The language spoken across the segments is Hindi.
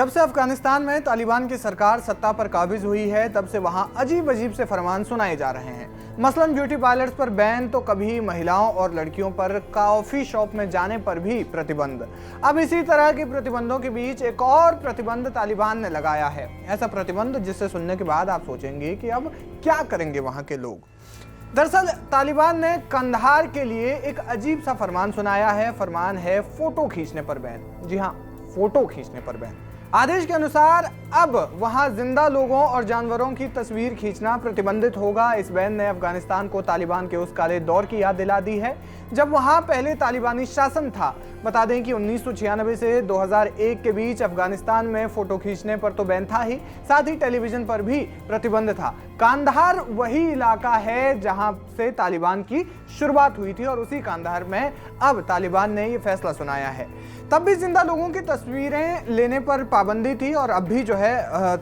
जब से अफगानिस्तान में तालिबान की सरकार सत्ता पर काबिज हुई है तब से वहां अजीब अजीब से फरमान सुनाए जा रहे हैं। मसलन ब्यूटी पार्लर्स पर बैन, तो कभी महिलाओं और लड़कियों पर कॉफी शॉप में जाने पर भी प्रतिबंध। अब इसी तरह के प्रतिबंधों के बीच एक और प्रतिबंध तालिबान ने लगाया है। ऐसा प्रतिबंध जिससे सुनने के बाद आप सोचेंगे कि अब क्या करेंगे वहां के लोग। दरअसल तालिबान ने कंधार के लिए एक अजीब सा फरमान सुनाया है। फरमान है फोटो खींचने पर बैन। जी हाँ, फोटो खींचने पर बैन। आदेश के अनुसार अब वहां जिंदा लोगों और जानवरों की तस्वीर खींचना प्रतिबंधित होगा। इस बैन ने अफगानिस्तान को तालिबान के उस काले दौर की याद दिला दी है जब वहां पहले तालिबानी शासन था। बता दें कि 1996 से 2001 के बीच अफगानिस्तान में फोटो खींचने पर तो बैन था ही, साथ ही टेलीविजन पर भी प्रतिबंध था। कांधार वही इलाका है जहां से तालिबान की शुरुआत हुई थी और उसी कांधार में अब तालिबान ने ये फैसला सुनाया है। तब भी जिंदा लोगों की तस्वीरें लेने पर पाबंदी थी और अब भी जो है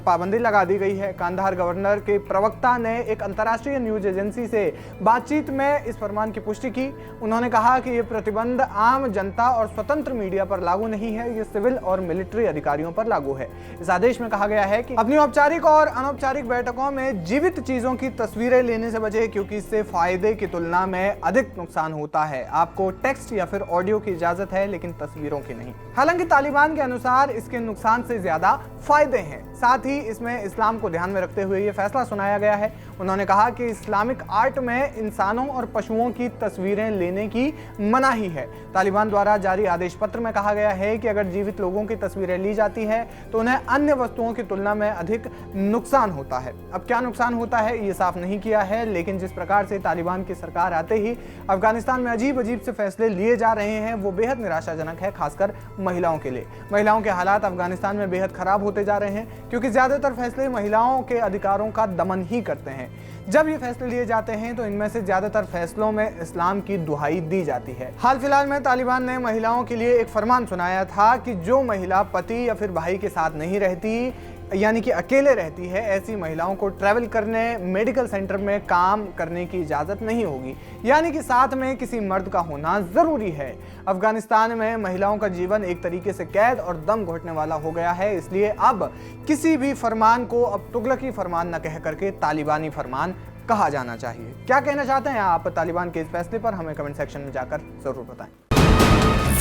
पाबंदी लगा दी गई है। कांधार गवर्नर के प्रवक्ता ने एक अंतर्राष्ट्रीय न्यूज एजेंसी से बातचीत में इस फरमान की पुष्टि की। उन्होंने कहा कि ये प्रतिबंध आम जनता और स्वतंत्र मीडिया पर लागू नहीं है, ये सिविल और मिलिट्री अधिकारियों पर लागू है। इस आदेश में कहा गया है कि अपनी औपचारिक और अनौपचारिक बैठकों में जीवित चीजों की तस्वीरें लेने से बचे, क्योंकि इससे फायदे की तुलना में अधिक नुकसान होता है। आपको टेक्स्ट या फिर ऑडियो की इजाजत है लेकिन तस्वीरों की नहीं। हालांकि तालिबान के अनुसार इसके नुकसान से ज्यादा फायदे हैं। साथ ही इसमें इस्लाम को ध्यान में रखते हुए यह फैसला सुनाया गया है। उन्होंने कहा कि इस्लामिक आर्ट में इंसानों और पशुओं की तस्वीरें लेने की मनाही है। तालिबान द्वारा जारी आदेश पत्र में कहा गया है कि अगर जीवित लोगों की तस्वीरें ली जाती है तो उन्हें अन्य वस्तुओं की तुलना में अधिक नुकसान होता है। अब क्या नुकसान होता है ये साफ नहीं किया है, लेकिन जिस प्रकार से तालिबान की सरकार आते ही अफगानिस्तान में अजीब अजीब से फैसले लिए जा रहे हैं वो बेहद निराशाजनक है, खासकर महिलाओं के लिए। महिलाओं के हालात अफगानिस्तान में बेहद खराब होते जा रहे हैं क्योंकि ज्यादातर फैसले महिलाओं के अधिकारों का दमन ही करते हैं। जब ये फैसले लिए जाते हैं तो इनमें से ज्यादातर फैसलों में इस्लाम की दुहाई दी जाती है। हाल फिलहाल में तालिबान ने महिलाओं के लिए एक फरमान सुनाया था कि जो महिला पति या फिर भाई के साथ नहीं रहती, यानी कि अकेले रहती है, ऐसी महिलाओं को ट्रैवल करने, मेडिकल सेंटर में काम करने की इजाजत नहीं होगी, यानी कि साथ में किसी मर्द का होना जरूरी है। अफगानिस्तान में महिलाओं का जीवन एक तरीके से कैद और दम घोटने वाला हो गया है, इसलिए अब किसी भी फरमान को अब तुगलकी फरमान न कह करके तालिबानी फरमान कहा जाना चाहिए। क्या कहना चाहते हैं आप तालिबान के इस फैसले पर? हमें कमेंट सेक्शन में जाकर जरूर बताएं।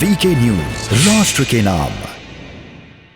वीके न्यूज, राष्ट्र के नाम।